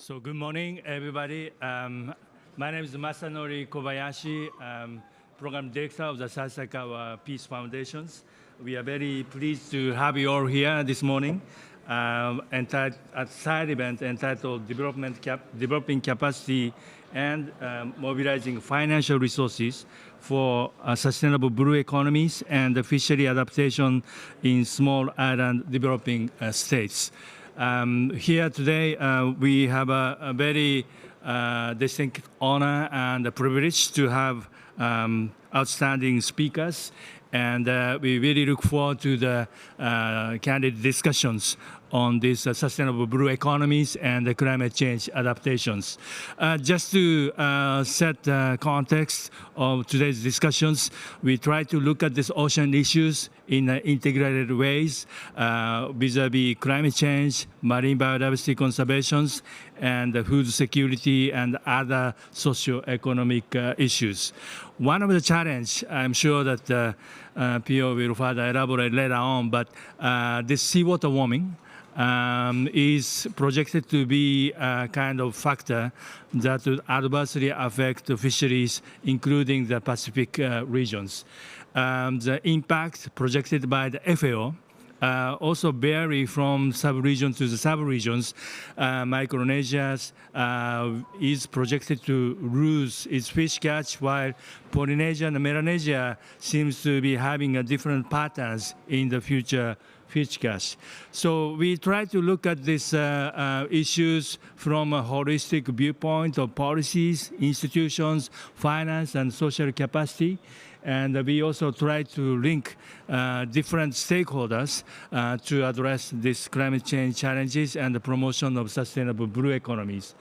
So good morning, everybody. My name is Masanori Kobayashi, Program Director of the Sasakawa Peace Foundations. We are very pleased to have you all here this morning at side event entitled Developing Capacity and Mobilizing Financial Resources for Sustainable Blue Economies and Fishery Adaptation in Small Island Developing States. Here today, we have a very distinct honor and privilege to have outstanding speakers, and we really look forward to the candid discussions on these sustainable blue economies and the climate change adaptations. Just to set the context of today's discussions, we try to look at these ocean issues in integrated ways vis-a-vis climate change, marine biodiversity conservations, and food security and other socio-economic issues. One of the challenges, I'm sure that Pio will further elaborate later on, but this seawater warming is projected to be a kind of factor that would adversely affect the fisheries, including the Pacific regions. The impact projected by the FAO also vary from sub-region to the sub-regions. Micronesia is projected to lose its fish catch, while Polynesia and Melanesia seems to be having different patterns in the future fish catch. So we try to look at these issues from a holistic viewpoint of policies, institutions, finance, and social capacity. And we also try to link different stakeholders to address these climate change challenges and the promotion of sustainable blue economies.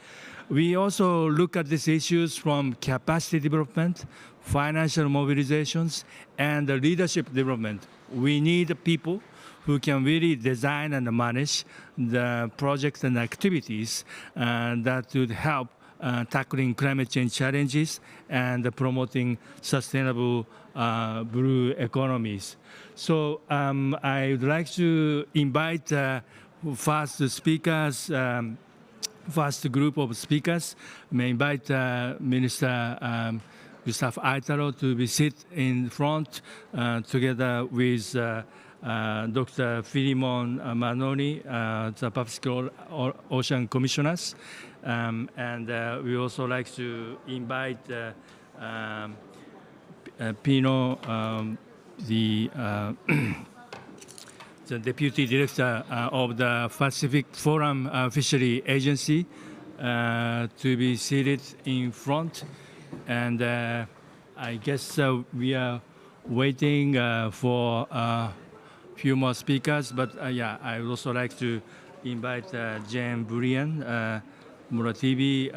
We also look at these issues from capacity development, financial mobilizations, and leadership development. We need people who can really design and manage the projects and activities that would help tackling climate change challenges and promoting sustainable blue economies. So I would like to invite first speakers, first group of speakers. May invite Minister Gustav Aitalo to be sit in front together with Dr. Philemon Manoni, the Pacific Ocean Commissioners. And we also like to invite Pino, the Deputy Director of the Pacific Forum Fishery Agency, to be seated in front. And I guess we are waiting for few more speakers, but yeah, I would also like to invite Jane Burian Murativi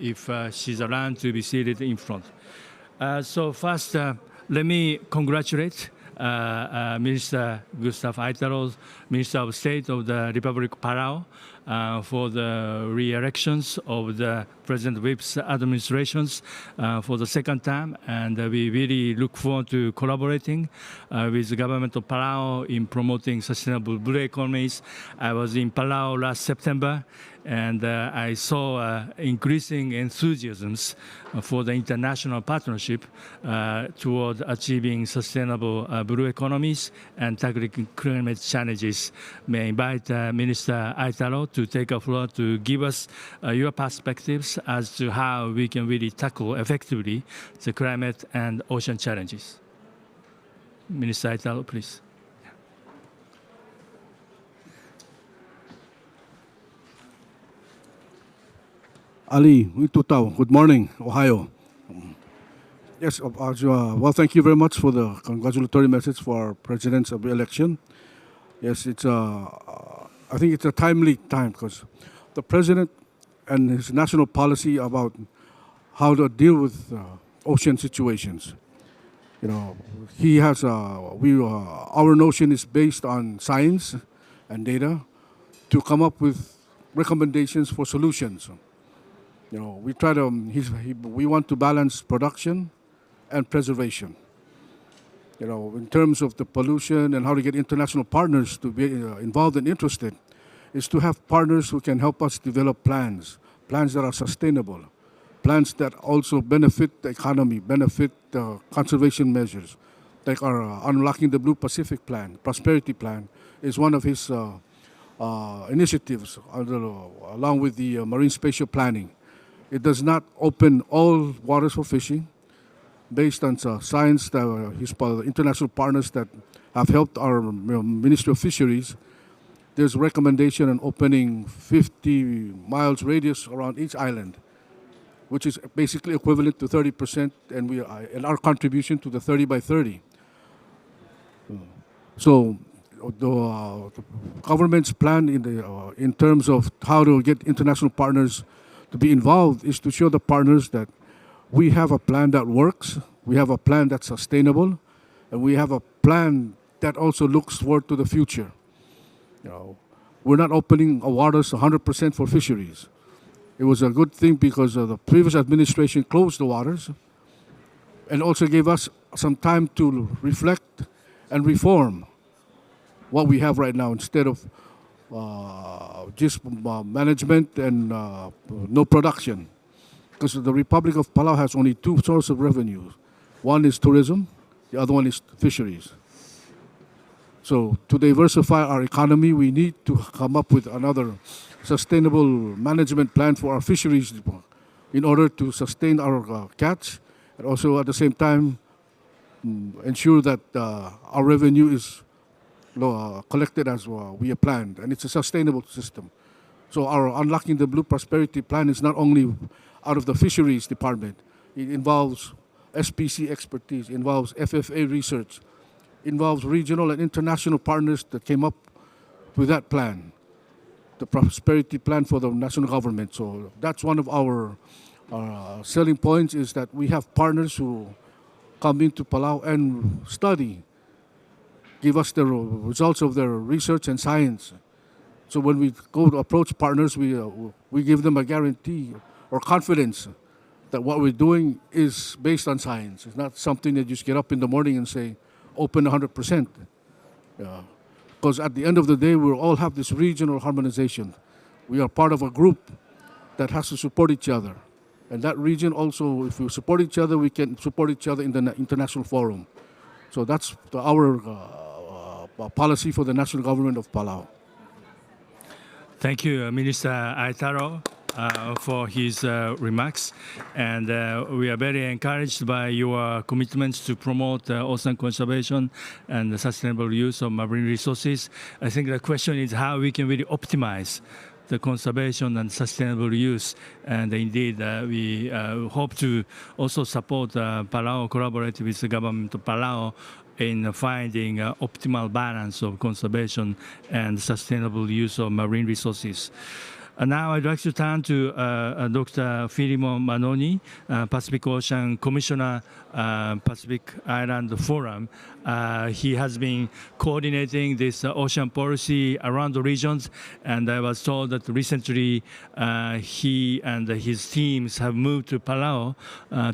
if she's around to be seated in front. So first, let me congratulate Minister Gustav Aitalo, Minister of State of the Republic of Palau, for the re-elections of the President Whip's administrations for the second time, and we really look forward to collaborating with the government of Palau in promoting sustainable blue economies. I was in Palau last September, and I saw increasing enthusiasms for the international partnership toward achieving sustainable blue economies and tackling climate challenges. May I invite Minister Aitalo to take a floor to give us your perspectives as to how we can really tackle effectively the climate and ocean challenges. Minister Aitalo, please. Ali, good morning, Ohio. Yes, well, thank you very much for the congratulatory message for our president's election. Yes, I think it's a timely time because the president and his national policy about how to deal with ocean situations. You know, he has our notion is based on science and data to come up with recommendations for solutions. You know, we try to we want to balance production and preservation. You know, in terms of the pollution and how to get international partners to be involved and interested, is to have partners who can help us develop plans that are sustainable, plans that also benefit the economy, benefit conservation measures, like our Unlocking the Blue Pacific Plan, Prosperity Plan, is one of his initiatives along with the marine spatial planning. It does not open all waters for fishing based on science that his international partners that have helped our Ministry of Fisheries. There's a recommendation on opening 50 miles radius around each island, which is basically equivalent to 30%, and our contribution to the 30 by 30. So the government's plan in terms of how to get international partners to be involved is to show the partners that we have a plan that works, we have a plan that's sustainable, and we have a plan that also looks forward to the future. We're not opening our waters 100% for fisheries. It was a good thing because the previous administration closed the waters and also gave us some time to reflect and reform what we have right now instead of just management and no production. Because the Republic of Palau has only two sources of revenue. One is tourism, the other one is fisheries. So to diversify our economy, we need to come up with another sustainable management plan for our fisheries in order to sustain our catch and also at the same time ensure that our revenue is collected as we have planned, and it's a sustainable system. So our Unlocking the Blue Prosperity Plan is not only out of the Fisheries Department. It involves SPC expertise, involves FFA research, involves regional and international partners that came up with that plan, the Prosperity Plan for the national government. So that's one of our selling points, is that we have partners who come into Palau and study, give us the results of their research and science. So when we go to approach partners, we give them a guarantee or confidence that what we're doing is based on science. It's not something that you just get up in the morning and say, open 100%. Because at the end of the day, we all have this regional harmonization. We are part of a group that has to support each other. And that region also, if we support each other, we can support each other in the international forum. So that's our policy for the national government of Palau. Thank you, Minister Aitaro, for his remarks. And we are very encouraged by your commitments to promote ocean conservation and the sustainable use of marine resources. I think the question is how we can really optimize the conservation and sustainable use. And indeed, we hope to also support Palau, collaborate with the government of Palau in finding optimal balance of conservation and sustainable use of marine resources. Now I'd like to turn to Dr. Filimon Manoni, Pacific Ocean Commissioner, Pacific Island Forum. He has been coordinating this ocean policy around the regions, and I was told that recently he and his teams have moved to Palau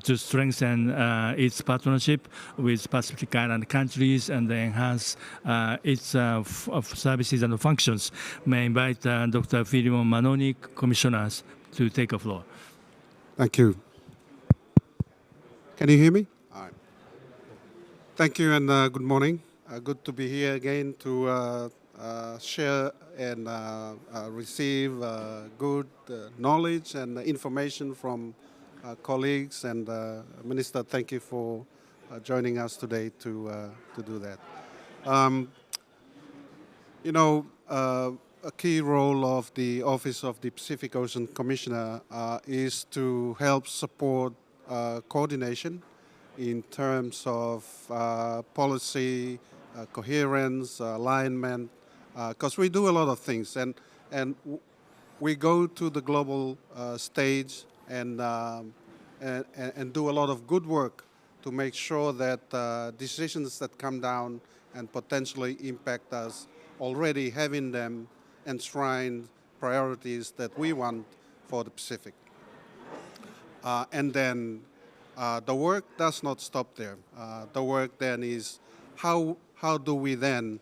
to strengthen its partnership with Pacific Island countries and enhance its services and functions. May I invite Dr. Filimon Manoni, commissioners, to take a floor. Thank you. Can you hear me? All right. Thank you and good morning. Good to be here again to share and receive good knowledge and information from colleagues. And Minister, thank you for joining us today to do that. A key role of the Office of the Pacific Ocean Commissioner is to help support coordination in terms of policy, coherence, alignment, because we do a lot of things. And we go to the global stage and do a lot of good work to make sure that decisions that come down and potentially impact us, already having them enshrined priorities that we want for the Pacific. And then the work does not stop there. The work then is how do we then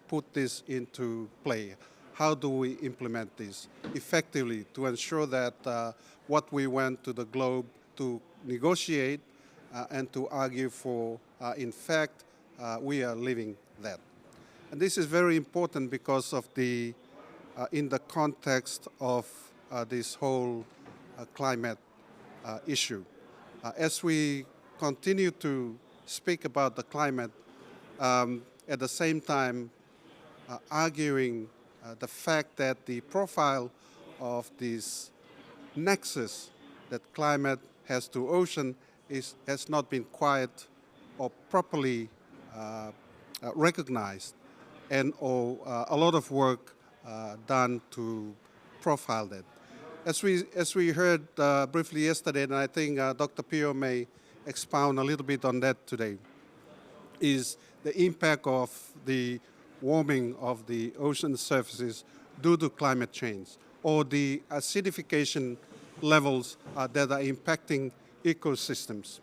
put this into play? how do we implement this effectively to ensure that what we went to the globe to negotiate and to argue for, in fact, we are living that. And this is very important because of the, in the context of this whole climate issue. As we continue to speak about the climate, at the same time arguing the fact that the profile of this nexus that climate has to ocean has not been quite or properly recognized, and a lot of work done to profile that. As we heard briefly yesterday, and I think Dr. Pio may expound a little bit on that today, is the impact of the warming of the ocean surfaces due to climate change, or the acidification levels that are impacting ecosystems.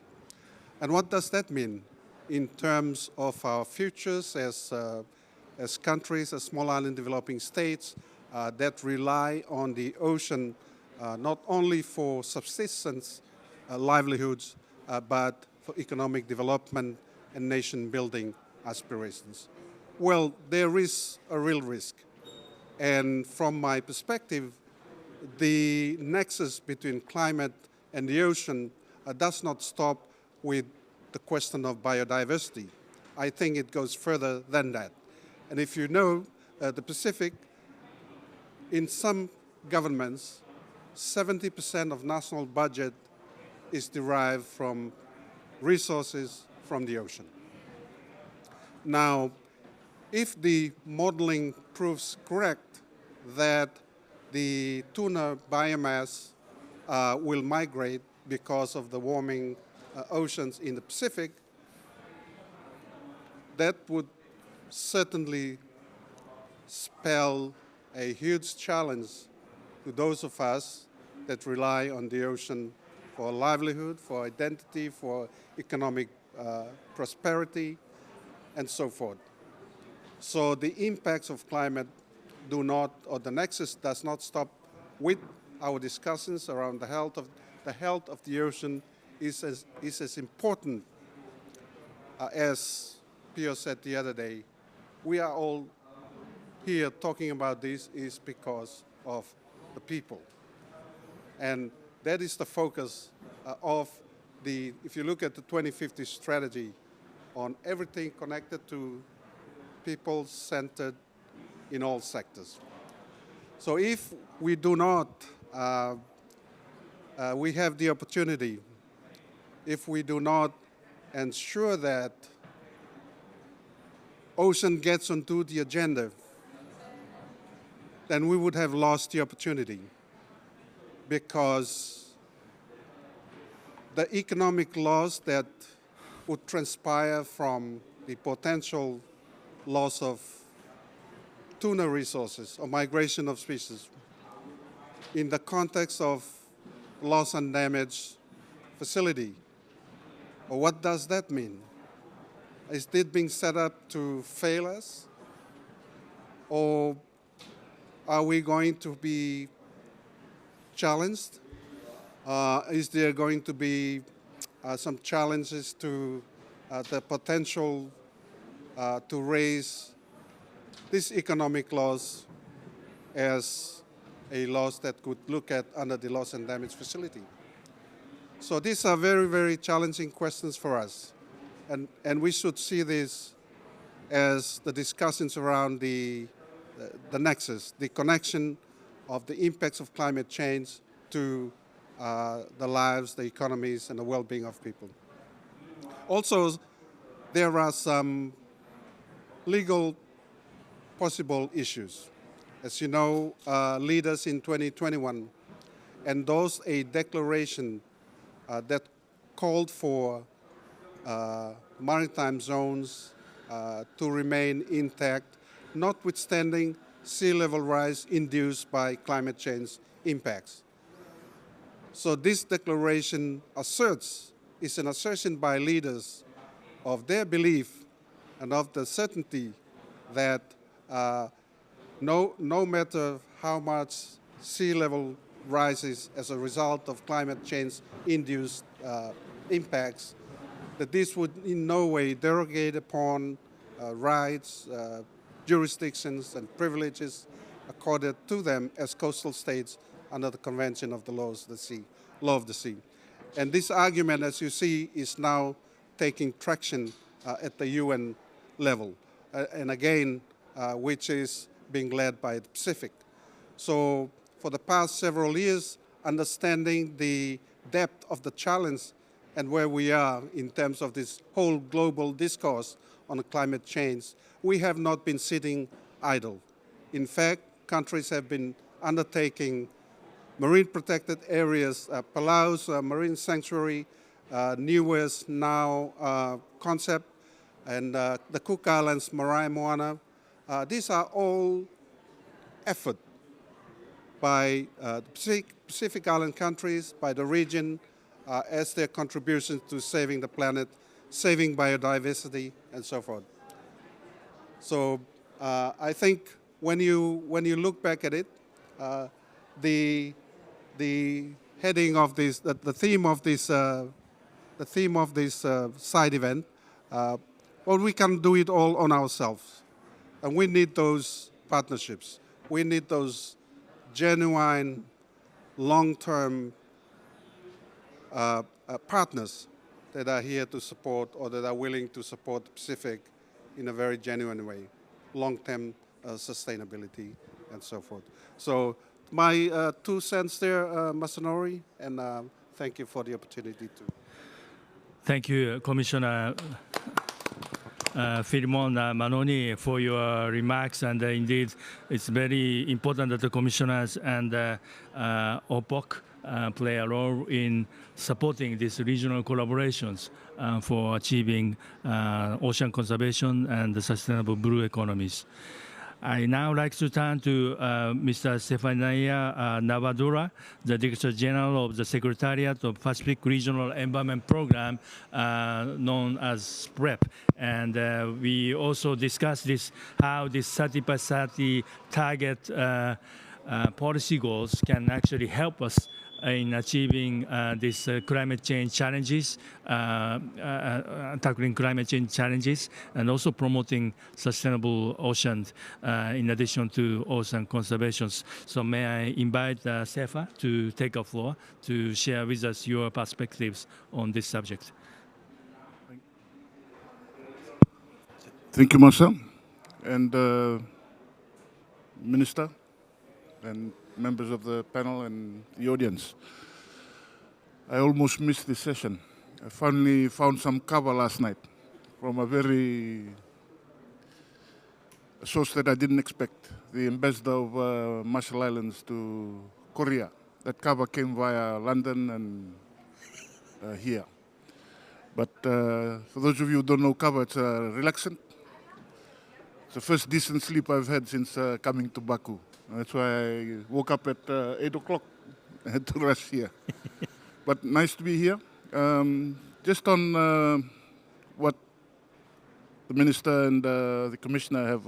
And what does that mean in terms of our futures as countries, as small island developing states that rely on the ocean not only for subsistence livelihoods, but for economic development and nation building aspirations? Well, there is a real risk. And from my perspective, the nexus between climate and the ocean does not stop with the question of biodiversity. I think it goes further than that. And if you know, the Pacific, in some governments, 70% of national budget is derived from resources from the ocean. Now, if the modeling proves correct that the tuna biomass will migrate because of the warming oceans in the Pacific, that would certainly spell a huge challenge to those of us that rely on the ocean for livelihood, for identity, for economic prosperity, and so forth. So the impacts of climate do not, or the nexus does not stop with our discussions around the health of the ocean is as important as Pio said the other day. We are all here talking about this is because of the people. And that is the focus of the, if you look at the 2050 strategy on everything connected to people centered in all sectors. So if we do not, we have the opportunity, if we do not ensure that ocean gets onto the agenda, then we would have lost the opportunity, because the economic loss that would transpire from the potential loss of tuna resources or migration of species in the context of loss and damage facility. Or what does that mean? Is it being set up to fail us? Or are we going to be challenged? Is there going to be some challenges to the potential to raise this economic loss as a loss that could look at under the loss and damage facility? So these are very, very challenging questions for us. And we should see this as the discussions around the nexus, the connection of the impacts of climate change to the lives, the economies, and the well-being of people. Also, there are some legal possible issues. As you know, leaders in 2021 endorsed a declaration that called for maritime zones to remain intact, notwithstanding sea level rise induced by climate change impacts. So this declaration is an assertion by leaders of their belief and of the certainty that no matter how much sea level rises as a result of climate change-induced impacts, that this would in no way derogate upon rights, jurisdictions, and privileges accorded to them as coastal states under the Convention of the Law of the Sea. And this argument, as you see, is now taking traction at the UN level, and again, which is being led by the Pacific. So for the past several years, understanding the depth of the challenge and where we are in terms of this whole global discourse on climate change, we have not been sitting idle. In fact, countries have been undertaking marine protected areas, Palau's marine sanctuary, newest now concept, and the Cook Islands, Marai Moana. These are all effort by the Pacific Island countries, by the region, as their contributions to saving the planet, saving biodiversity, and so forth. So I think when you look back at it, the heading of this, the theme of this side event, well, we can do it all on ourselves, and we need those partnerships. We need those genuine, long-term partners that are here to support, or that are willing to support the Pacific in a very genuine way, long-term sustainability and so forth. So my 2 cents there, Masanori, and thank you for the opportunity to. Thank you, Commissioner Philemon Manoni, for your remarks, and indeed it's very important that the commissioners and OPOC play a role in supporting these regional collaborations for achieving ocean conservation and the sustainable blue economies. I now like to turn to Mr. Stefania Navadura, the Director General of the Secretariat of Pacific Regional Environment Program, known as SPREP. And we also discussed this, how this 30x30 target policy goals can actually help us in achieving these climate change challenges, tackling climate change challenges, and also promoting sustainable oceans in addition to ocean conservations. So may I invite Sefa to take a floor to share with us your perspectives on this subject. Thank you, Masa, and Minister, and members of the panel and the audience. I almost missed this session. I finally found some cover last night from a source that I didn't expect, the ambassador of Marshall Islands to Korea. That cover came via London and here. But for those of you who don't know cover, it's relaxant. It's the first decent sleep I've had since coming to Baku. That's why I woke up at 8 o'clock and had to rush here. But nice to be here. Just on what the Minister and the Commissioner have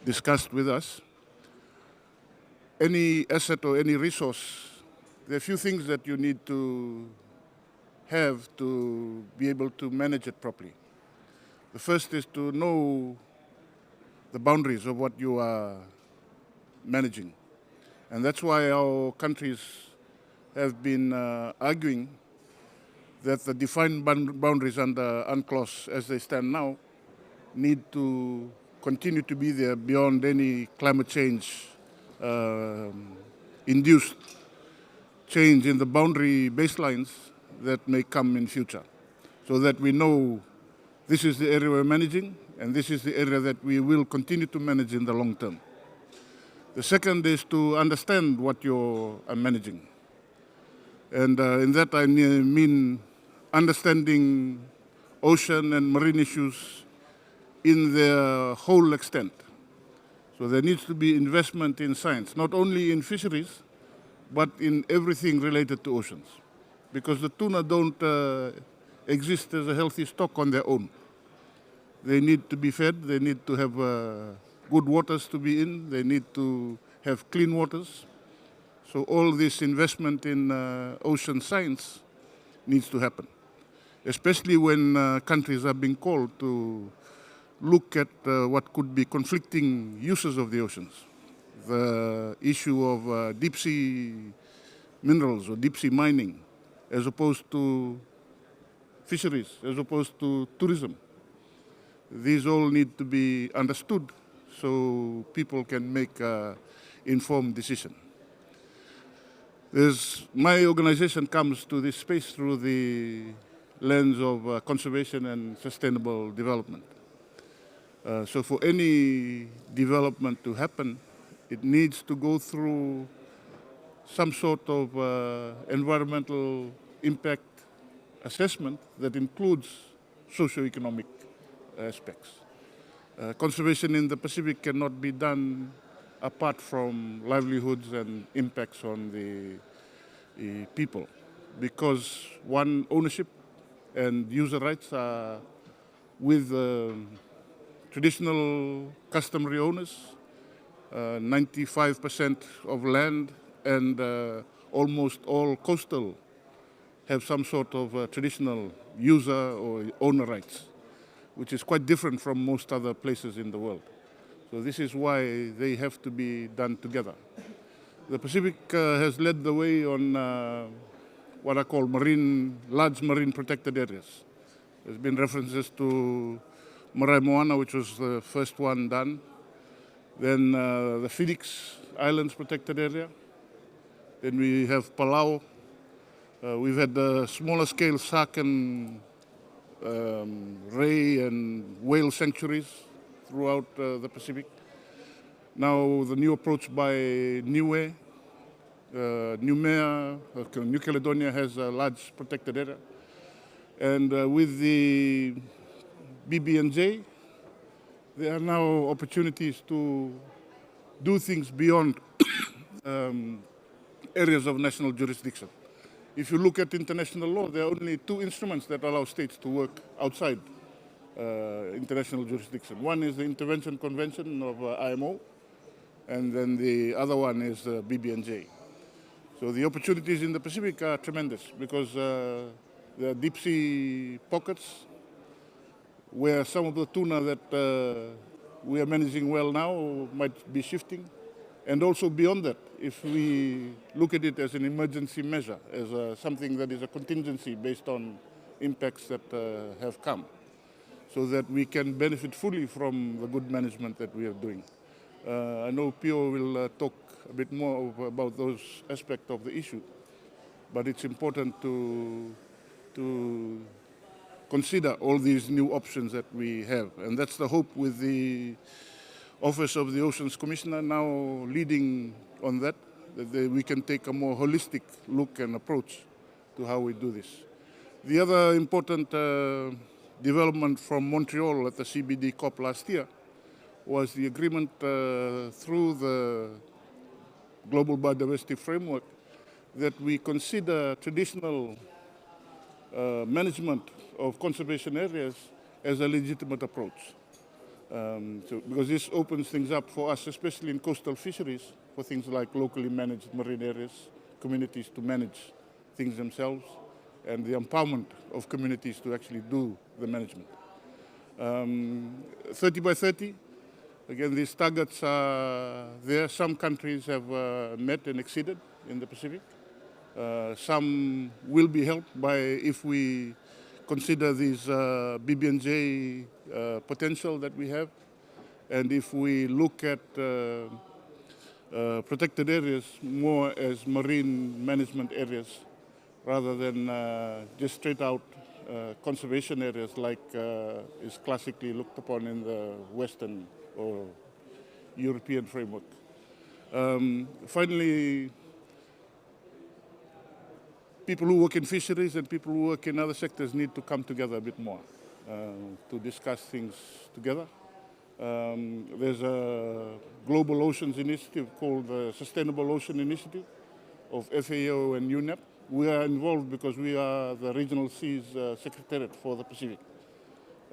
discussed with us, any asset or any resource, there are a few things that you need to have to be able to manage it properly. The first is to know the boundaries of what you are managing. And that's why our countries have been arguing that the defined boundaries under UNCLOS as they stand now need to continue to be there beyond any climate change induced change in the boundary baselines that may come in future, so that we know this is the area we're managing, and this is the area that we will continue to manage in the long term. The second is to understand what you are managing. And in that I mean understanding ocean and marine issues in their whole extent. So there needs to be investment in science, not only in fisheries, but in everything related to oceans. Because the tuna don't exist as a healthy stock on their own. They need to be fed. They need to have good waters to be in. They need to have clean waters. So all this investment in ocean science needs to happen, especially when countries are being called to look at what could be conflicting uses of the oceans. The issue of deep sea minerals or deep sea mining, as opposed to fisheries, as opposed to tourism. These all need to be understood so people can make an informed decision. My organization comes to this space through the lens of conservation and sustainable development. So for any development to happen, it needs to go through some sort of environmental impact assessment that includes socio-economic aspects. Conservation in the Pacific cannot be done apart from livelihoods and impacts on the people, because one, ownership and user rights are with traditional customary owners, 95% of land and almost all coastal have some sort of traditional user or owner rights, which is quite different from most other places in the world. So this is why they have to be done together. The Pacific has led the way on what I call large marine protected areas. There's been references to Marae Moana, which was the first one done. Then the Phoenix Islands protected area. Then we have Palau. We've had smaller scale shark and ray and whale sanctuaries throughout the Pacific. Now the new approach by Niue, New Caledonia has a large protected area. And with the BB&J, there are now opportunities to do things beyond areas of national jurisdiction. If you look at international law, there are only two instruments that allow states to work outside international jurisdiction. One is the Intervention Convention of IMO, and then the other one is BB&J. So the opportunities in the Pacific are tremendous because there are deep sea pockets where some of the tuna that we are managing well now might be shifting. And also beyond that, if we look at it as an emergency measure, as something that is a contingency based on impacts that have come, so that we can benefit fully from the good management that we are doing. I know Pio will talk a bit more about those aspects of the issue, but it's important to consider all these new options that we have. And that's the hope with the Office of the Oceans Commissioner now leading on that we can take a more holistic look and approach to how we do this. The other important development from Montreal at the CBD COP last year was the agreement through the Global Biodiversity Framework that we consider traditional management of conservation areas as a legitimate approach. Because this opens things up for us, especially in coastal fisheries, for things like locally managed marine areas, communities to manage things themselves, and the empowerment of communities to actually do the management. 30 by 30, again, these targets are there. Some countries have met and exceeded in the Pacific. Some will be helped by if we consider these BB&J potential that we have. And if we look at protected areas more as marine management areas rather than just straight out conservation areas like is classically looked upon in the Western or European framework. Finally, people who work in fisheries and people who work in other sectors need to come together a bit more to discuss things together. There's a global oceans initiative called the Sustainable Ocean Initiative of FAO and UNEP. We are involved because we are the Regional Seas Secretariat for the Pacific.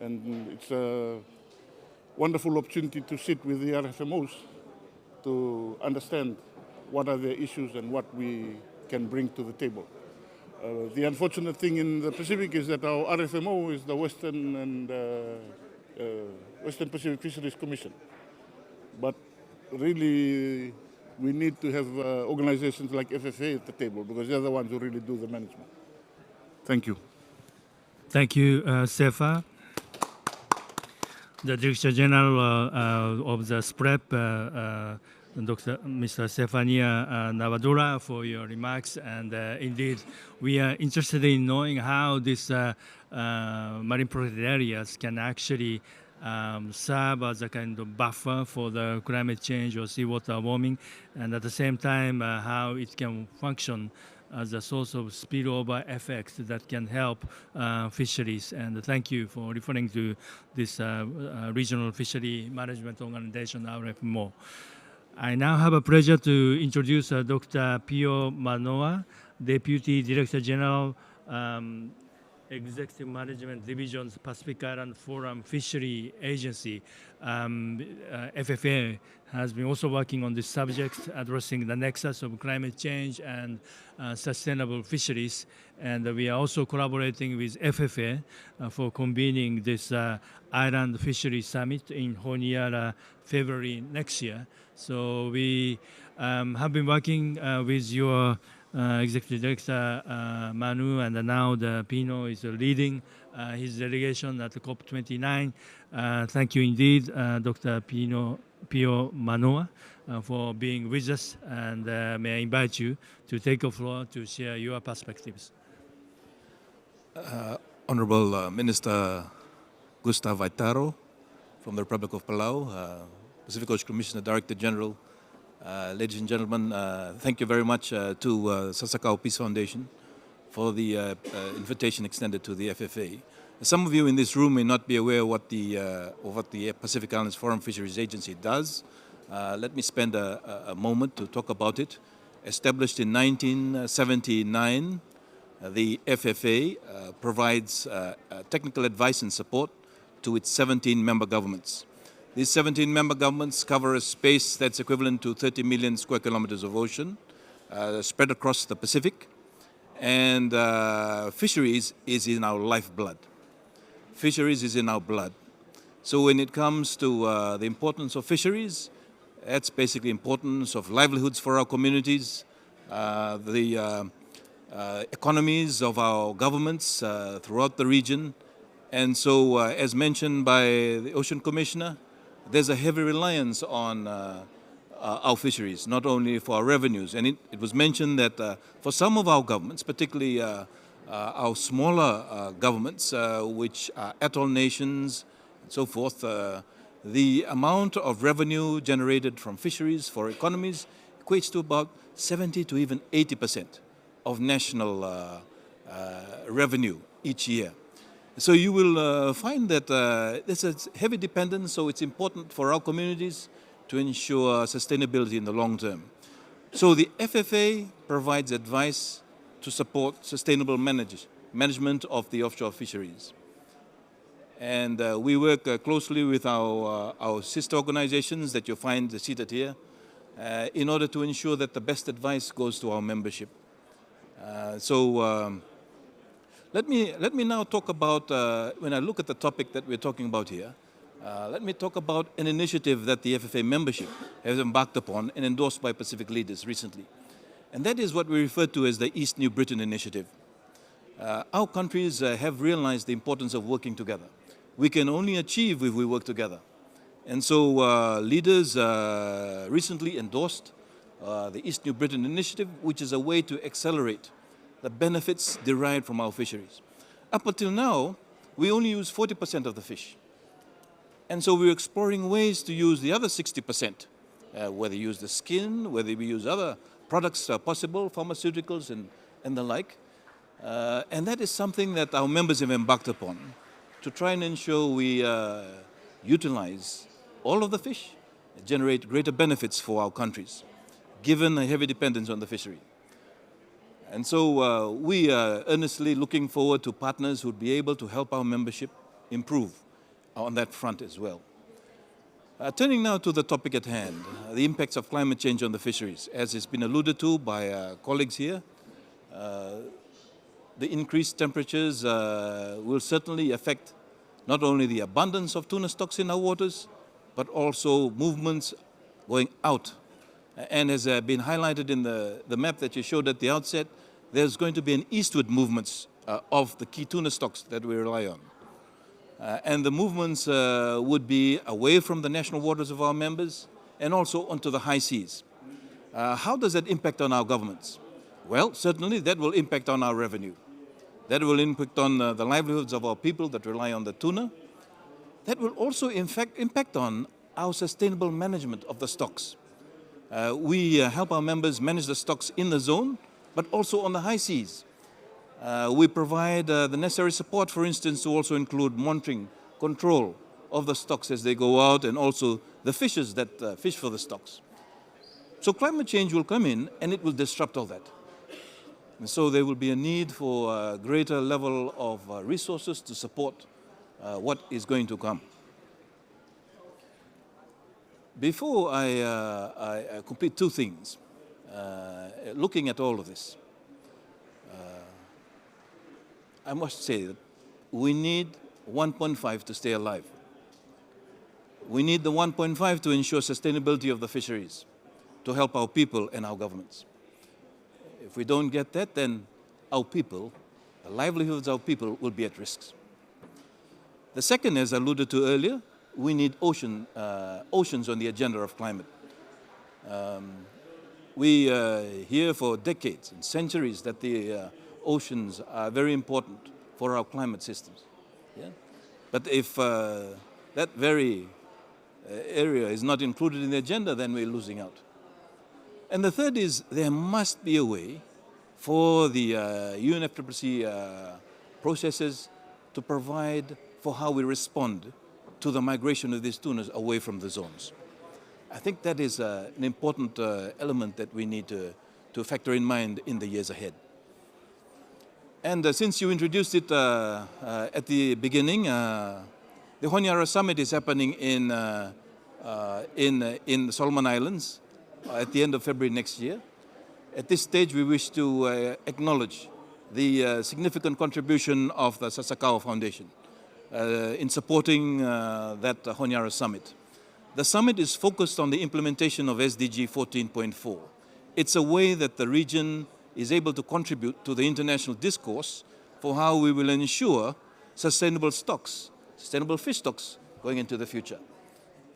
And it's a wonderful opportunity to sit with the RFMOs to understand what are their issues and what we can bring to the table. The unfortunate thing in the Pacific is that our RFMO is the Western Pacific Fisheries Commission. But really, we need to have organizations like FFA at the table because they're the ones who really do the management. Thank you. Thank you, Sefa. The Director General of the SPREP, Mr. Stefania Navadura, for your remarks. And indeed, we are interested in knowing how these marine protected areas can actually serve as a kind of buffer for the climate change or seawater warming, and at the same time, how it can function as a source of spillover effects that can help fisheries. And thank you for referring to this Regional Fishery Management Organization, RFMO. I now have a pleasure to introduce Dr. Pio Manoa, Deputy Director General, Executive Management Division's Pacific Island Forum Fishery Agency. FFA has been also working on this subject, addressing the nexus of climate change and sustainable fisheries. And we are also collaborating with FFA for convening this Island Fishery Summit in Honiara, February next year. So we have been working with your Executive Director Manu, and now the Pino is leading his delegation at the COP29. Thank you indeed, Dr. Pio Manoa, for being with us, and may I invite you to take the floor to share your perspectives. Honorable Minister Gustav Vaitaro from the Republic of Palau, Pacific Coast Commissioner, Director General, ladies and gentlemen, thank you very much to Sasakau Peace Foundation for the invitation extended to the FFA. Some of you in this room may not be aware what the Pacific Islands Forum Fisheries Agency does. Let me spend a moment to talk about it. Established in 1979, the FFA provides technical advice and support to its 17 member governments. These 17 member governments cover a space that's equivalent to 30 million square kilometers of ocean, spread across the Pacific, and fisheries is in our lifeblood. Fisheries is in our blood. So when it comes to the importance of fisheries, that's basically importance of livelihoods for our communities, the economies of our governments throughout the region. And so, as mentioned by the Ocean Commissioner, there's a heavy reliance on our fisheries, not only for our revenues. And it was mentioned that for some of our governments, particularly our smaller governments, which are atoll nations and so forth, the amount of revenue generated from fisheries for economies equates to about 70 to even 80% of national revenue each year. So you will find that there's a heavy dependence, so it's important for our communities to ensure sustainability in the long term. So the FFA provides advice to support sustainable management of the offshore fisheries. And we work closely with our sister organizations that you find seated here in order to ensure that the best advice goes to our membership. Let me now talk about, when I look at the topic that we're talking about here, let me talk about an initiative that the FFA membership has embarked upon and endorsed by Pacific leaders recently. And that is what we refer to as the East New Britain Initiative. Our countries have realized the importance of working together. We can only achieve if we work together. And so leaders recently endorsed the East New Britain Initiative, which is a way to accelerate the benefits derived from our fisheries. Up until now, we only use 40% of the fish. And so we're exploring ways to use the other 60%, whether you use the skin, whether we use other products possible, pharmaceuticals and the like. And that is something that our members have embarked upon to try and ensure we utilize all of the fish, generate greater benefits for our countries, given a heavy dependence on the fishery. And so we are earnestly looking forward to partners who would be able to help our membership improve on that front as well. Turning now to the topic at hand, the impacts of climate change on the fisheries. As has been alluded to by colleagues here, the increased temperatures will certainly affect not only the abundance of tuna stocks in our waters, but also movements going out. And as been highlighted in the map that you showed at the outset, there's going to be an eastward movements of the key tuna stocks that we rely on. And the movements would be away from the national waters of our members and also onto the high seas. How does that impact on our governments? Well, certainly that will impact on our revenue. That will impact on the livelihoods of our people that rely on the tuna. That will also, in fact, impact on our sustainable management of the stocks. We help our members manage the stocks in the zone, but also on the high seas. We provide the necessary support, for instance, to also include monitoring, control of the stocks as they go out, and also the fishers that fish for the stocks. So climate change will come in and it will disrupt all that. And so there will be a need for a greater level of resources to support what is going to come. Before I complete two things, looking at all of this, I must say that we need 1.5 to stay alive. We need the 1.5 to ensure sustainability of the fisheries, to help our people and our governments. If we don't get that, then our people, the livelihoods of our people will be at risk. The second, as I alluded to earlier, we need oceans on the agenda of climate. We hear for decades and centuries that the oceans are very important for our climate systems. Yeah? But if that very area is not included in the agenda, then we're losing out. And the third is there must be a way for the UNFCCC processes to provide for how we respond to the migration of these tunas away from the zones. I think that is an important element that we need to factor in mind in the years ahead. And since you introduced it at the beginning, the Honiara Summit is happening in the Solomon Islands at the end of February next year. At this stage, we wish to acknowledge the significant contribution of the Sasakawa Foundation in supporting that Honiara Summit. The summit is focused on the implementation of SDG 14.4. It's a way that the region is able to contribute to the international discourse for how we will ensure sustainable stocks, sustainable fish stocks going into the future.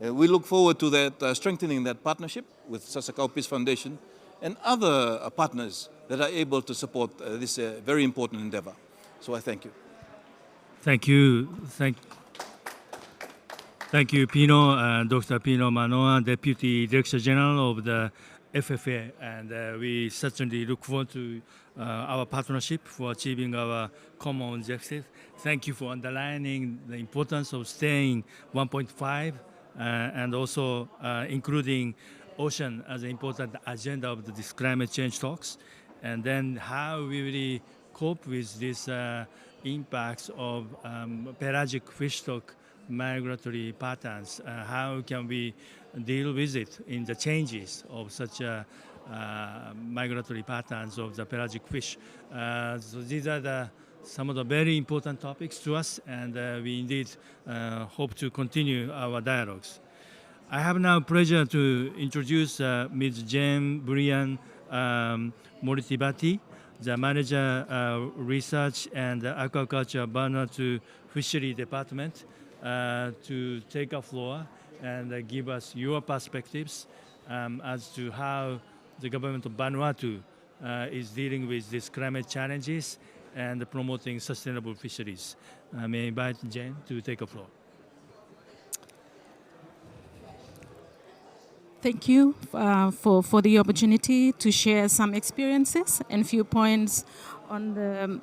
We look forward to that, strengthening that partnership with Sasakawa Peace Foundation and other partners that are able to support this very important endeavor. So I thank you. Thank you. Thank you, Pino, Dr. Pino Manoa, Deputy Director General of the FFA, and we certainly look forward to our partnership for achieving our common objective. Thank you for underlining the importance of staying 1.5 and also including ocean as an important agenda of this climate change talks, and then how we really cope with these impacts of pelagic fish stock migratory patterns. How can we deal with it in the changes of such migratory patterns of the pelagic fish? So these are some of the very important topics to us, and we indeed hope to continue our dialogues. I have now pleasure to introduce Ms. Jane Brian Moritibati, the Manager Research and Aquaculture Vanuatu Fishery Department, to take a floor and give us your perspectives as to how the government of Vanuatu is dealing with these climate challenges and promoting sustainable fisheries. May I invite Jane to take a floor. Thank you for the opportunity to share some experiences and viewpoints on the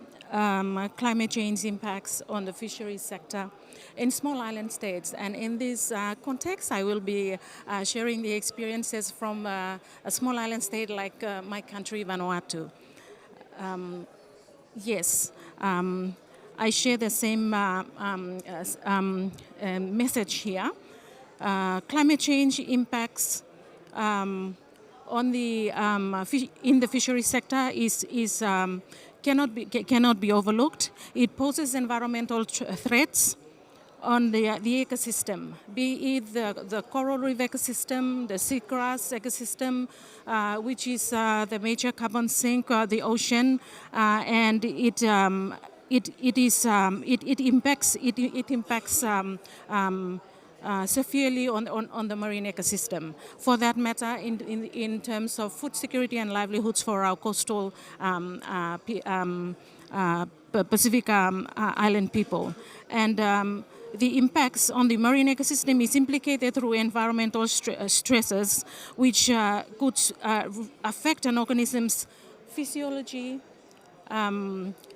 climate change impacts on the fisheries sector in small island states. And in this context, I will be sharing the experiences from a small island state like my country, Vanuatu. I share the same message here. Climate change impacts on the in the fishery sector cannot be overlooked. It poses environmental threats on the ecosystem, be it the coral reef ecosystem, the seagrass ecosystem, which is the major carbon sink, the ocean, and it impacts severely on the marine ecosystem. For that matter, in terms of food security and livelihoods for our coastal Pacific island people. And the impacts on the marine ecosystem is implicated through environmental stresses, which could affect an organism's physiology,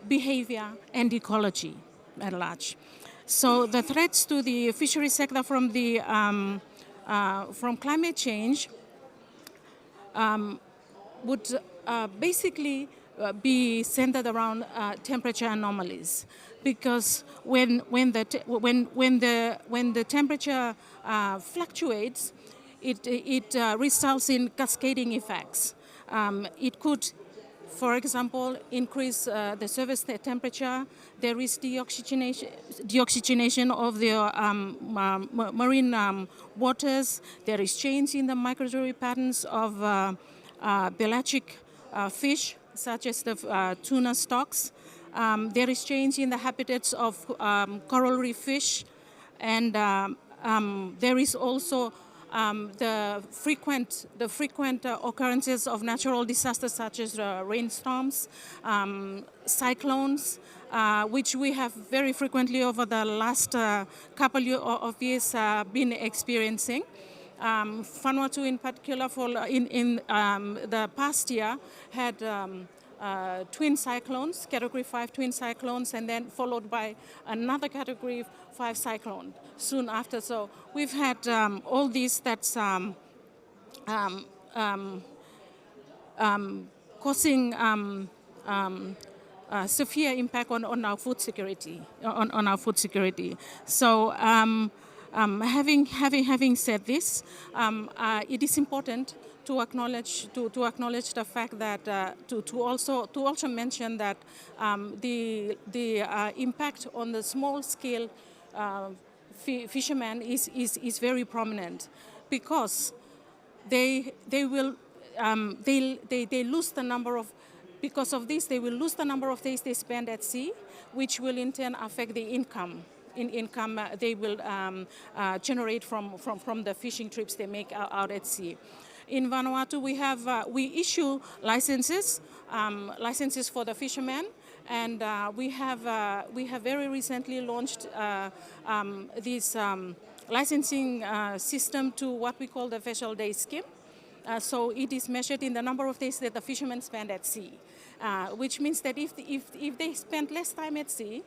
behavior, and ecology at large. So the threats to the fishery sector from climate change would basically be centered around temperature anomalies, because when the temperature fluctuates, it results in cascading effects. It could, for example, increase the surface temperature. There is deoxygenation of the marine waters. There is change in the migratory patterns of pelagic fish, such as the tuna stocks. There is change in the habitats of coral reef fish, and there is also the frequent occurrences of natural disasters such as rainstorms, cyclones, which we have very frequently over the last couple of years been experiencing. Vanuatu in particular, in the past year, had twin cyclones, Category 5 twin cyclones, and then followed by another Category 5 cyclone soon after. So we've had all these that's causing severe impact on our food security. On our food security. So having said this, it is important to acknowledge the fact that to also mention that the impact on the small scale fishermen is very prominent, because they will they lose the number of, because of this, they will lose the number of days they spend at sea, which will in turn affect the income they will generate from the fishing trips they make out at sea. In Vanuatu, we issue licenses for the fishermen, and we have very recently launched this licensing system to what we call the vessel day scheme. So it is measured in the number of days that the fishermen spend at sea, which means that if they spend less time at sea,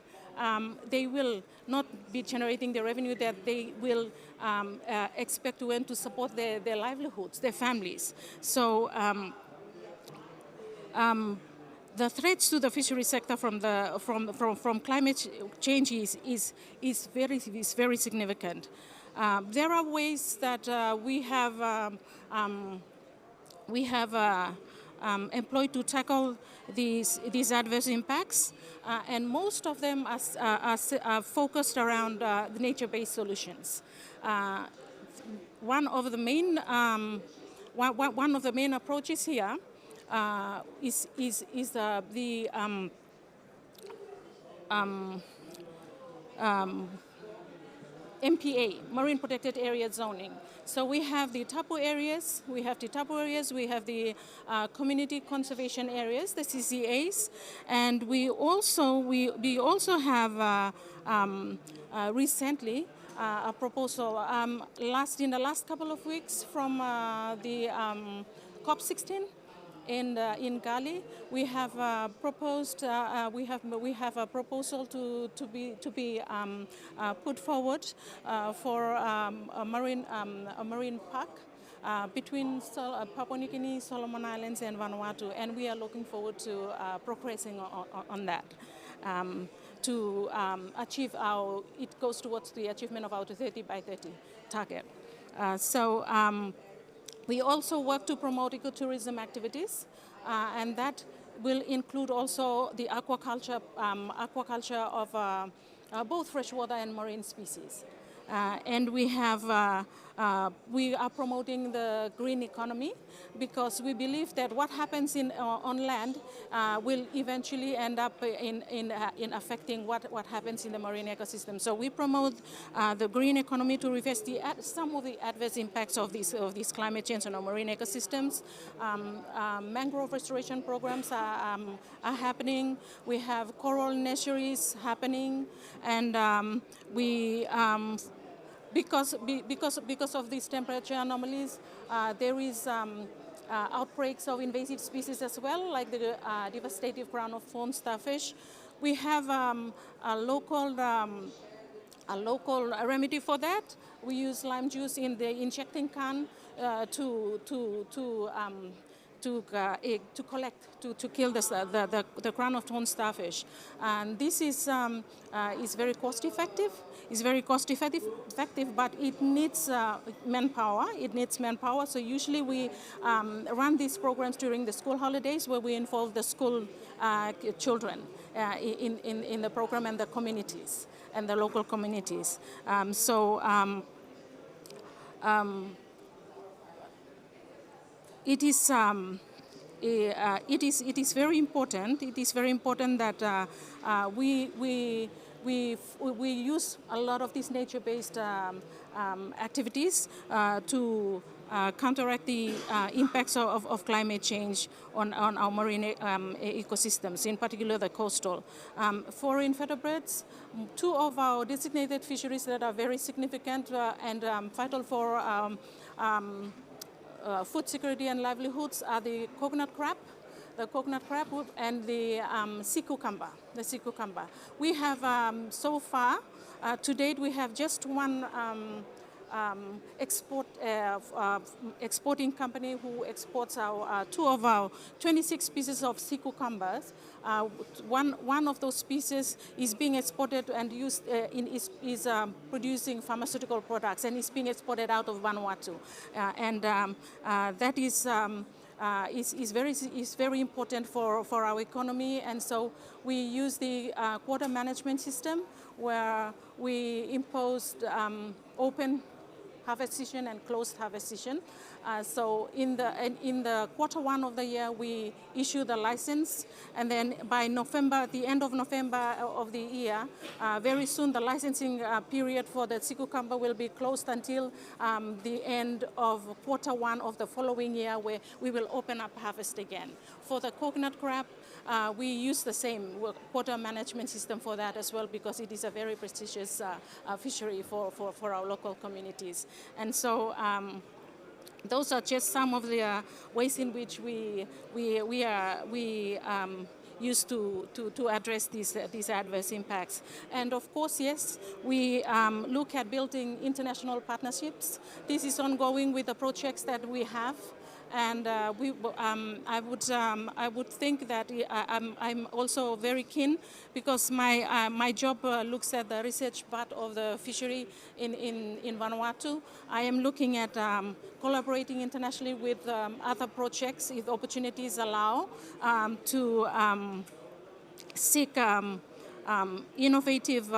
they will not be generating the revenue that they will expect to earn to support their livelihoods, their families. So the threats to the fishery sector from climate change is very significant. There are ways that we have employed to tackle these adverse impacts, and most of them are focused around the nature-based solutions. One of the main approaches here is the MPA, Marine Protected Area Zoning. So we have the tapu areas, we have the community conservation areas, the CCAs, and we also have recently a proposal in the last couple of weeks from the COP16 in Gali. We have proposed we have a proposal to be put forward for a marine park between Papua New Guinea, Solomon Islands, and Vanuatu, and we are looking forward to progressing on that. to achieve it goes towards the achievement of our 30 by 30 target. We also work to promote ecotourism activities, and that will include also the aquaculture of both freshwater and marine species. And we are promoting the green economy because we believe that what happens on land will eventually end up in affecting what happens in the marine ecosystem. So we promote the green economy to reverse some of the adverse impacts of this climate change on our marine ecosystems. Mangrove restoration programs are happening. We have coral nurseries happening, and because of these temperature anomalies, there is outbreaks of invasive species as well, like the devastative crown of thorns starfish. We have a local remedy for that. We use lime juice in the injecting can to kill the crown of thorns starfish, and this is very cost effective. It's very cost effective, but it needs manpower. So usually we run these programs during the school holidays, where we involve the school children in the program, and the communities and the local communities. It is very important. It is very important that we use a lot of these nature-based activities to counteract the impacts of climate change on our marine ecosystems, in particular the coastal. For invertebrates, 2 of our designated fisheries that are very significant and vital for food security and livelihoods are the coconut crab and the sea cucumber. We have so far, to date, we have just one exporting company who exports 2 of our 26 species of sea cucumbers. One of those species is being exported and used is producing pharmaceutical products, and is being exported out of Vanuatu, that is very important for our economy. And so we use the quota management system, where we imposed open harvest season and closed harvest season. So in the Q1 of the year, we issue the license, and then by November, at the end of November of the year, very soon the licensing period for the sea cucumber will be closed until the end of Q1 of the following year, where we will open up harvest again. For the coconut crab, we use the same quota management system for that as well, because it is a very prestigious fishery for our local communities. And so those are just some of the ways in which we use to address these adverse impacts. And of course, yes, we look at building international partnerships. This is ongoing with the projects that we have. And I would think that I'm also very keen, because my job looks at the research part of the fishery in Vanuatu. I am looking at collaborating internationally with other projects, if opportunities allow, to seek innovative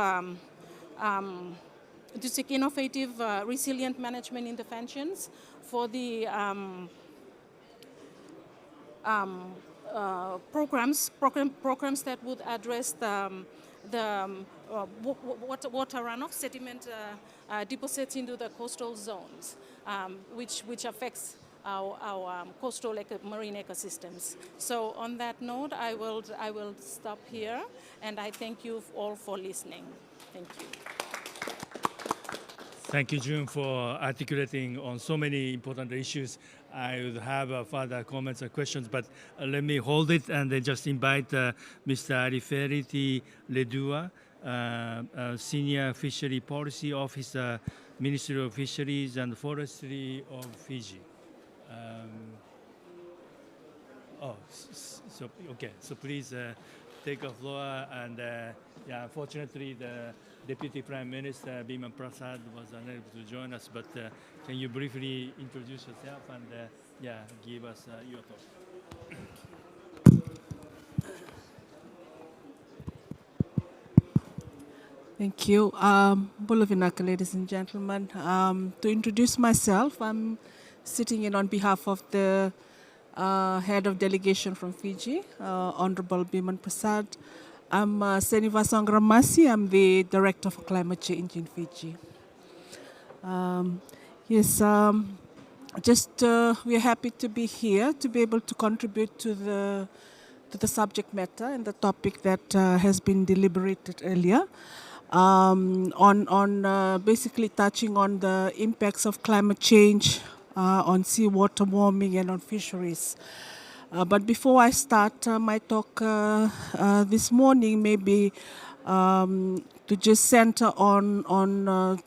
resilient management interventions for the programs that would address the water runoff, sediment deposits into the coastal zones, which affects our coastal marine ecosystems. So on that note, I will stop here, and I thank you all for listening. Thank you. Thank you, June, for articulating on so many important issues. I would have further comments or questions, but let me hold it and then just invite Mr. Ariferiti Ledua, Senior Fishery Policy Officer, Ministry of Fisheries and Forestry of Fiji. So please take a floor. And yeah, unfortunately, the Deputy Prime Minister Biman Prasad was unable to join us. But can you briefly introduce yourself and yeah, give us your thoughts? Thank you. Bulavinaka, ladies and gentlemen. To introduce myself, I'm sitting in on behalf of the head of delegation from Fiji, Honorable Biman Prasad. I'm Senivas Angramasi. I'm the Director for Climate Change in Fiji. Yes, we're happy to be here to be able to contribute to the subject matter and the topic that has been deliberated earlier. On basically touching on the impacts of climate change on seawater warming and on fisheries. But before I start my talk this morning, maybe to just center on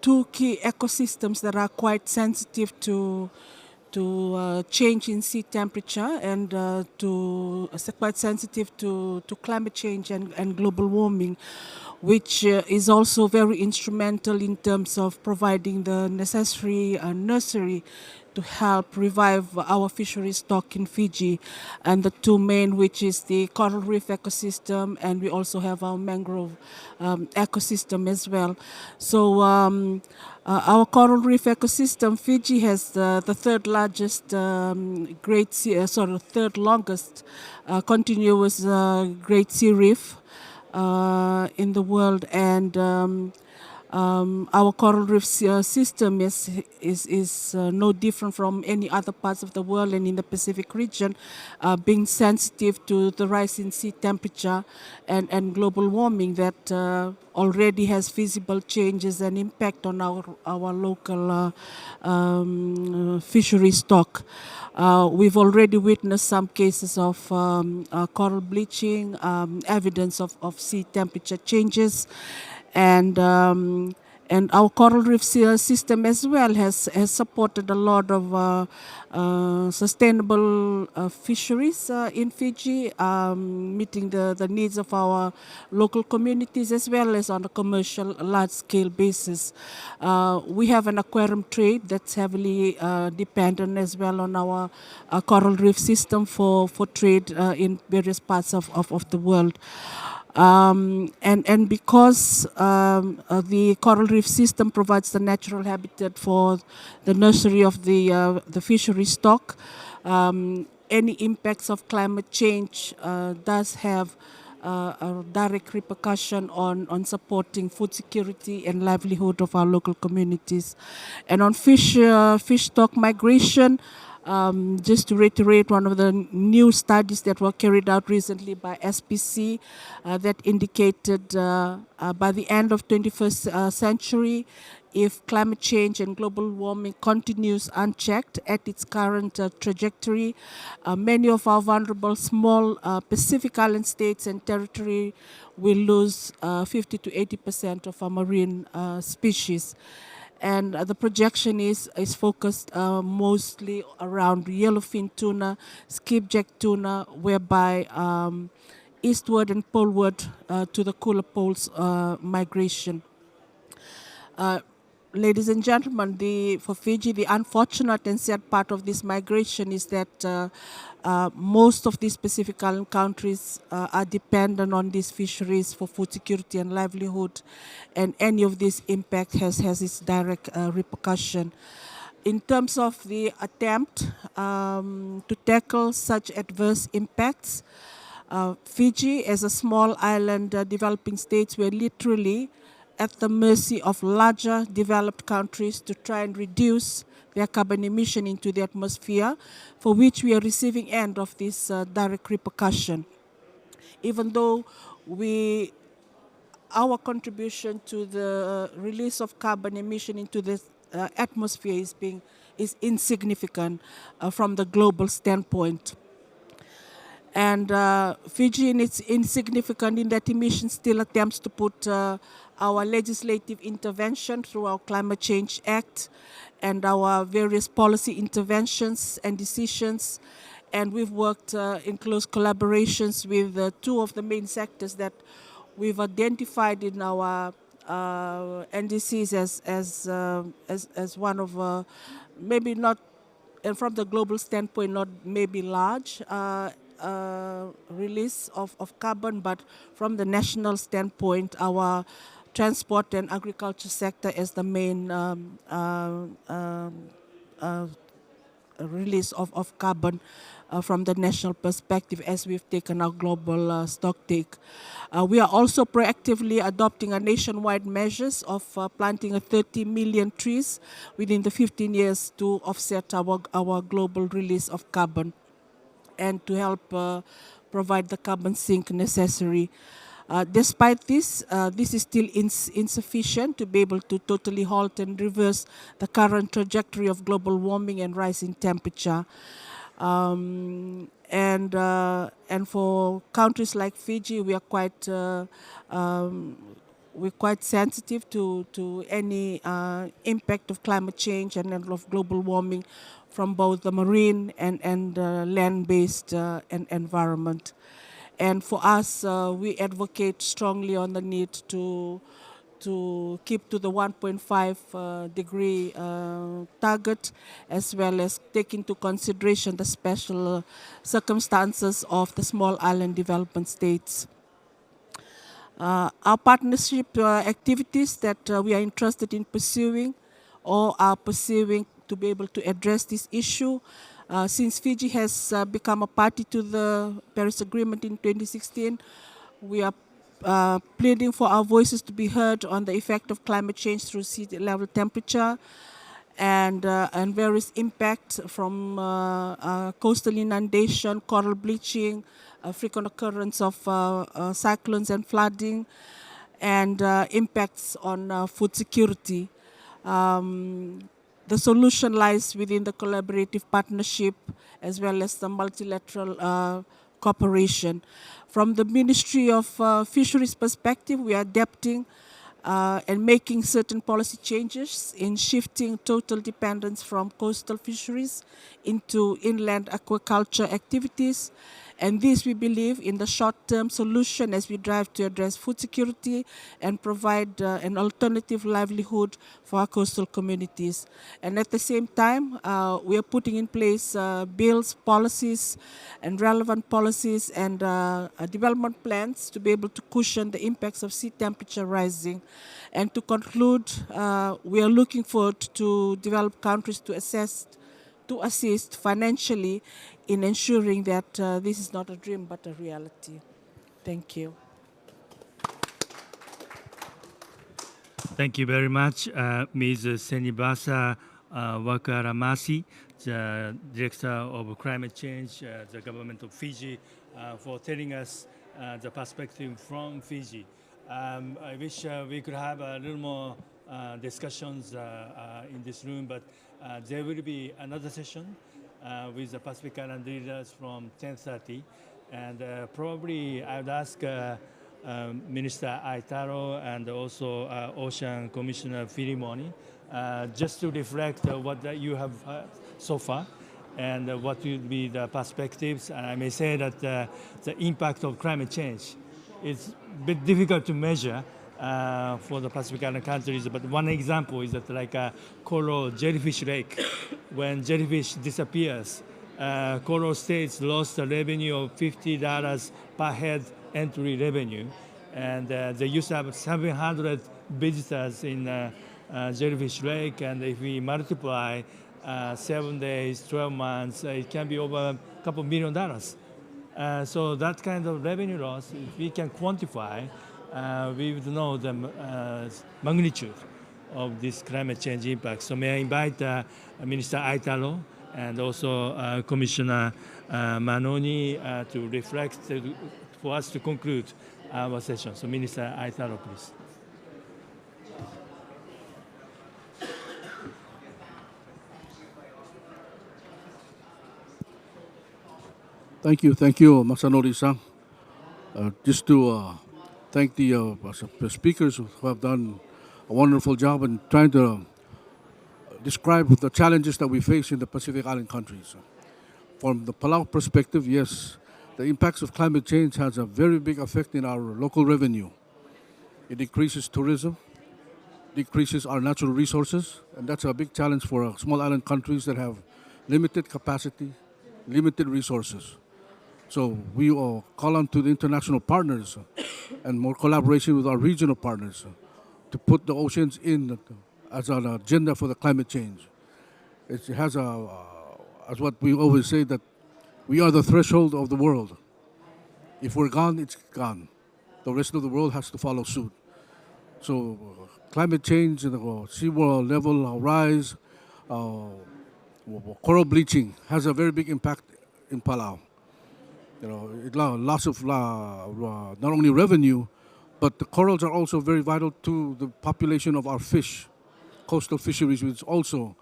two key ecosystems that are quite sensitive to change in sea temperature and quite sensitive to climate change and global warming, which is also very instrumental in terms of providing the necessary nursery to help revive our fishery stock in Fiji. And the two main, which is the coral reef ecosystem, and we also have our mangrove ecosystem as well. So our coral reef ecosystem, Fiji has the third largest third longest continuous Great Sea Reef in the world, and our coral reef system is no different from any other parts of the world and in the Pacific region, being sensitive to the rise in sea temperature and global warming that already has visible changes and impact on our local fishery stock. We've already witnessed some cases of coral bleaching, evidence of sea temperature changes, and our coral reef system as well has supported a lot of sustainable fisheries in Fiji, meeting the needs of our local communities as well as on a commercial large-scale basis. We have an aquarium trade that's heavily dependent as well on our coral reef system for trade in various parts of the world. And because the coral reef system provides the natural habitat for the nursery of the fishery stock, any impacts of climate change does have a direct repercussion on supporting food security and livelihood of our local communities. And on fish stock migration, just to reiterate one of the new studies that were carried out recently by SPC that indicated by the end of 21st century, if climate change and global warming continues unchecked at its current trajectory, many of our vulnerable small Pacific Island states and territory will lose 50 to 80% of our marine species. And the projection is focused mostly around yellowfin tuna, skipjack tuna, whereby eastward and poleward to the cooler poles migration. Ladies and gentlemen, for Fiji, the unfortunate and sad part of this migration is that most of these Pacific Island countries are dependent on these fisheries for food security and livelihood, and any of this impact has its direct repercussion. In terms of the attempt to tackle such adverse impacts, Fiji, as a small island developing states, were literally at the mercy of larger developed countries to try and reduce their carbon emission into the atmosphere, for which we are receiving end of this direct repercussion. Even though our contribution to the release of carbon emission into the atmosphere is insignificant from the global standpoint. And Fiji, it's insignificant in that emission still attempts to put our legislative intervention through our Climate Change Act and our various policy interventions and decisions and we've worked in close collaborations with two of the main sectors that we've identified in our NDCs as one of maybe not, and from the global standpoint, not maybe large release of carbon, but from the national standpoint, our transport and agriculture sector is the main release of carbon from the national perspective as we've taken our global stock take. We are also proactively adopting a nationwide measures of planting 30 million trees within the 15 years to offset our global release of carbon and to help provide the carbon sink necessary. Despite this, this is still insufficient to be able to totally halt and reverse the current trajectory of global warming and rising temperature. And for countries like Fiji, we are quite we're quite sensitive to any impact of climate change and of global warming from both the marine and land-based environment. And for us, we advocate strongly on the need to keep to the 1.5 degree target, as well as take into consideration the special circumstances of the small island development states. Our partnership activities that we are interested in pursuing or are pursuing to be able to address this issue. Since Fiji has become a party to the Paris Agreement in 2016, we are pleading for our voices to be heard on the effect of climate change through sea level temperature and various impacts from coastal inundation, coral bleaching, frequent occurrence of cyclones and flooding, and impacts on food security. The solution lies within the collaborative partnership as well as the multilateral cooperation. From the Ministry of Fisheries perspective, we are adapting and making certain policy changes in shifting total dependence from coastal fisheries into inland aquaculture activities. And this, we believe, in the short-term solution as we drive to address food security and provide an alternative livelihood for our coastal communities. And at the same time, we are putting in place bills, policies, and relevant policies and development plans to be able to cushion the impacts of sea temperature rising. And to conclude, we are looking forward to developed countries to assist financially in ensuring that this is not a dream but a reality. Thank you. Thank you very much, Ms. Senibasa Wakaramasi, the Director of Climate Change, the Government of Fiji, for telling us the perspective from Fiji. I wish we could have a little more discussions in this room, but there will be another session with the Pacific Island leaders from 10:30, and probably I would ask Minister Aitaro and also Ocean Commissioner Filimoni just to reflect what you have so far and what will be the perspectives. And I may say that the impact of climate change is a bit difficult to measure for the Pacific Island countries, but one example is that like a coral jellyfish lake, when jellyfish disappears, coral states lost a revenue of $50 per head entry revenue, and they used to have 700 visitors in jellyfish lake, and if we multiply 7 days, 12 months, it can be over a couple $1 million. So that kind of revenue loss, if we can quantify, we would know the magnitude of this climate change impact. So may I invite Minister Aitaro and also Commissioner Manoni to reflect for us to conclude our session. So Minister Aitaro, please. Thank you, Masanori-san. Just to thank the speakers who have done a wonderful job in trying to describe the challenges that we face in the Pacific Island countries. from the Palau perspective, yes, the impacts of climate change has a very big effect in our local revenue. It increases tourism, decreases our natural resources, and that's a big challenge for small island countries that have limited capacity, limited resources. So we all call on to the international partners and more collaboration with our regional partners to put the oceans in as an agenda for the climate change. It has as what we always say, that we are the threshold of the world. If we're gone, it's gone. The rest of the world has to follow suit. So climate change, the sea level rise, coral bleaching has a very big impact in Palau. Loss of not only revenue, but the corals are also very vital to the population of our fish, coastal fisheries, which is also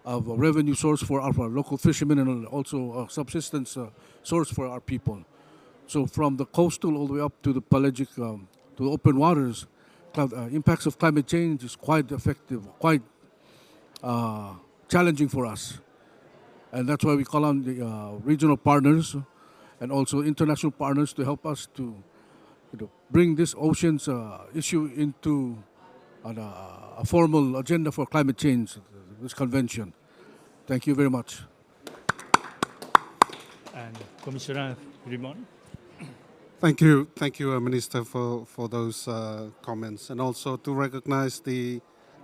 a revenue source for our local fishermen and also a subsistence source for our people. So from the coastal all the way up to the pelagic, to the open waters, impacts of climate change is quite effective, quite challenging for us. And that's why we call on the regional partners and also international partners to help us to bring this oceans issue into a formal agenda for climate change, this convention. Thank you very much. And Commissioner Rimon. Thank you, Minister, for those comments, and also to recognize the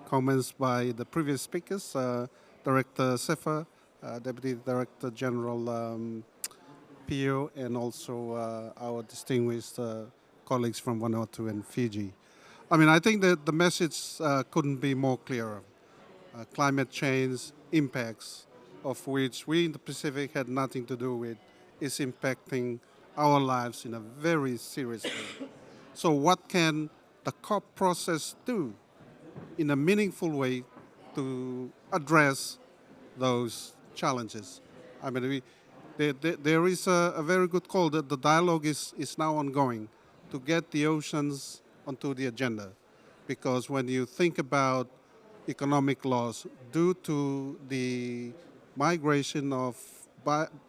comments by the previous speakers, Director Sefa, Deputy Director General Pio, and also our distinguished colleagues from Vanuatu and Fiji. I mean, I think that the message couldn't be more clearer. Climate change impacts, of which we in the Pacific had nothing to do with, is impacting our lives in a very serious way. So what can the COP process do in a meaningful way to address those challenges? I mean, there is a very good call that the dialogue is now ongoing to get the oceans onto the agenda. Because when you think about economic loss due to the migration of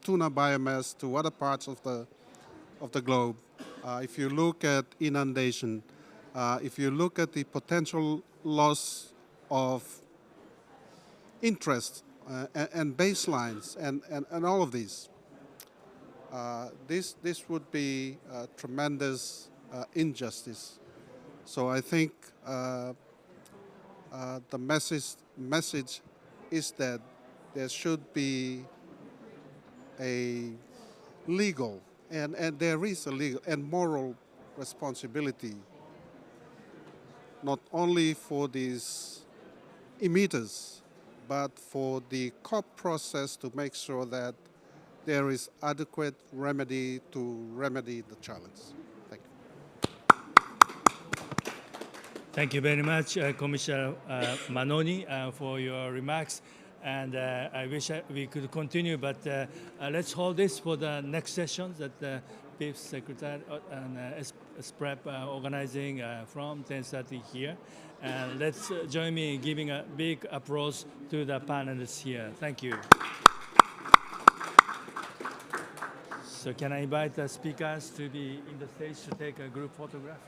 tuna biomass to other parts of the globe, if you look at inundation, if you look at the potential loss of interest and baselines and all of these, this would be a tremendous injustice. So I think the message is that there should be a legal and there is a legal and moral responsibility, not only for these emitters, but for the COP process to make sure that there is adequate remedy to remedy the challenge. Thank you. Thank you very much, Commissioner Manoni, for your remarks. And I wish we could continue, but let's hold this for the next session that the Fifth Secretary and SPREP organizing from 10:30 here. And let's join me in giving a big applause to the panelists here. Thank you. So can I invite the speakers to be in the stage to take a group photograph?